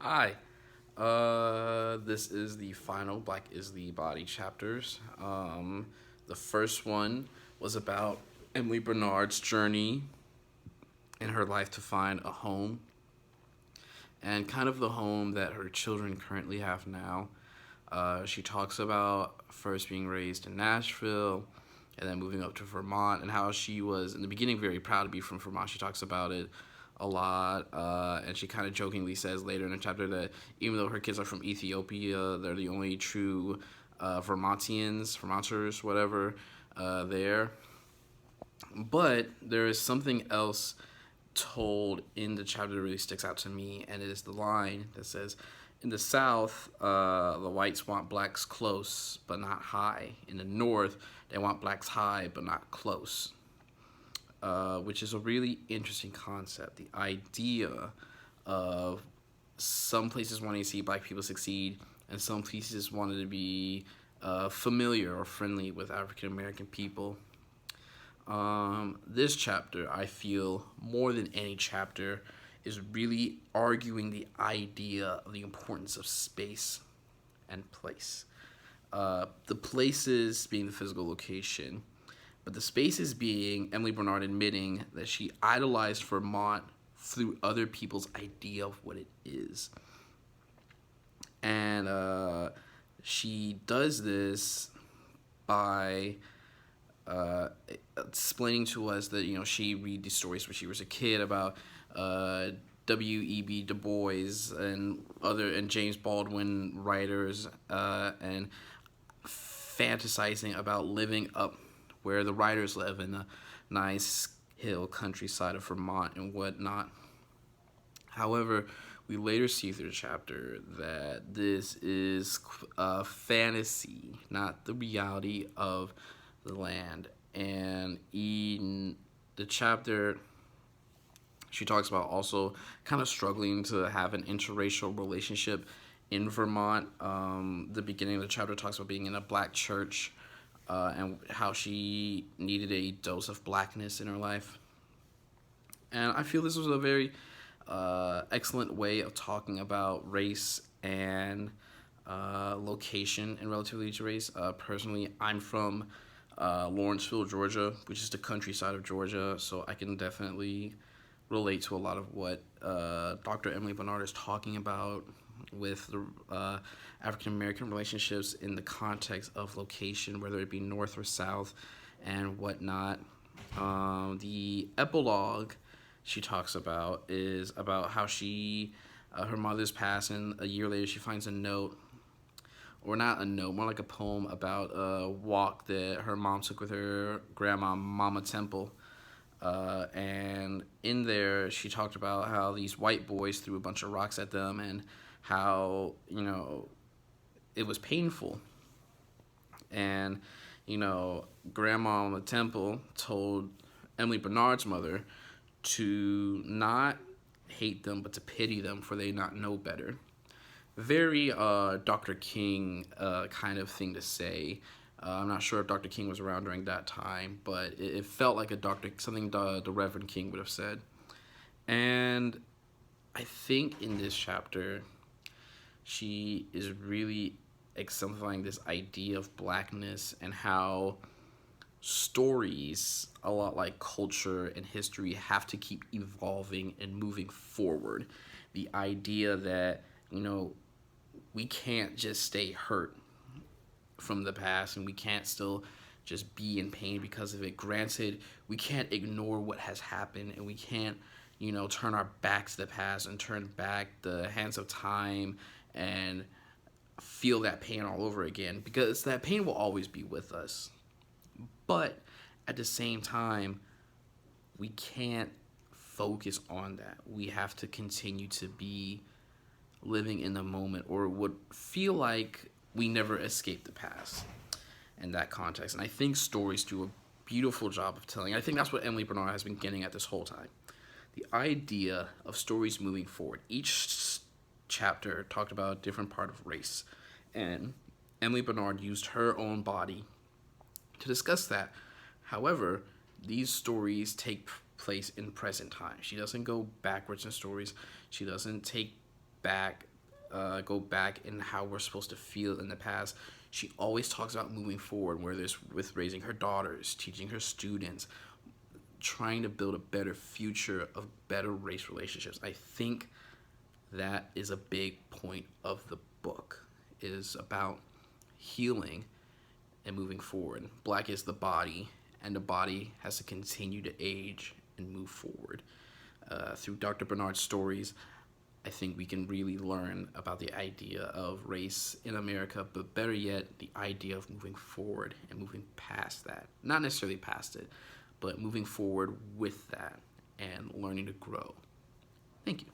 Hi. This is the final Black is the Body chapters. The first one was about Emily Bernard's journey in her life to find a home and kind of the home that her children currently have now. She talks about first being raised in Nashville and then moving up to Vermont and how she was, in the beginning, very proud to be from Vermont. She talks about it a lot, and she kind of jokingly says later in the chapter that even though her kids are from Ethiopia, they're the only true Vermonters, whatever, there. But there is something else told in the chapter that really sticks out to me, and it is the line that says, "In the South, the whites want blacks close but not high. In the North, they want blacks high but not close." Which is a really interesting concept. The idea of some places wanting to see black people succeed and some places wanted to be familiar or friendly with African American people. This chapter, I feel, more than any chapter, is really arguing the idea of the importance of space and place. The places being the physical location, but the spaces being Emily Bernard admitting that she idolized Vermont through other people's idea of what it is. And she does this by explaining to us that she read these stories when she was a kid about W.E.B. Du Bois and James Baldwin writers, and fantasizing about living up where the writers live in the nice hill countryside of Vermont and whatnot. However, we later see through the chapter that this is a fantasy, not the reality of the land. And in the chapter, she talks about also kind of struggling to have an interracial relationship in Vermont. The beginning of the chapter talks about being in a black church, and how she needed a dose of blackness in her life. And I feel this was a very excellent way of talking about race and location and relatively to race. Personally, I'm from Lawrenceville, Georgia, which is the countryside of Georgia, so I can definitely relate to a lot of what Dr. Emily Bernard is talking about with the African American relationships in the context of location, whether it be north or south and whatnot. The epilogue she talks about is about how her mother's passed, and a year later she finds a note, or not a note, more like a poem about a walk that her mom took with her grandma, Mama Temple. And in there, she talked about how these white boys threw a bunch of rocks at them and how, it was painful. And, Grandma Mama Temple told Emily Bernard's mother to not hate them, but to pity them, for they not know better. Very Dr. King kind of thing to say. I'm not sure if Dr. King was around during that time, but it felt like something the Reverend King would have said. And I think in this chapter, she is really exemplifying this idea of blackness and how stories, a lot like culture and history, have to keep evolving and moving forward. The idea that, we can't just stay hurt from the past and we can't still just be in pain because of it. Granted, we can't ignore what has happened, and we can't, turn our backs to the past and turn back the hands of time and feel that pain all over again, because that pain will always be with us. But at the same time, we can't focus on that. We have to continue to be living in the moment, or it would feel like we never escape the past in that context. And I think stories do a beautiful job of telling. I think that's what Emily Bernard has been getting at this whole time. The idea of stories moving forward. Each chapter talked about a different part of race, and Emily Bernard used her own body to discuss that. However, these stories take place in present time. She doesn't go backwards in stories. She doesn't take back go back in how we're supposed to feel in the past. She always talks about moving forward, whether it's with raising her daughters, teaching her students, trying to build a better future of better race relationships. I think that is a big point of the book. It is about healing and moving forward. Black is the body, and the body has to continue to age and move forward. Through Dr. Bernard's stories, I think we can really learn about the idea of race in America, but better yet, the idea of moving forward and moving past that. Not necessarily past it, but moving forward with that and learning to grow. Thank you.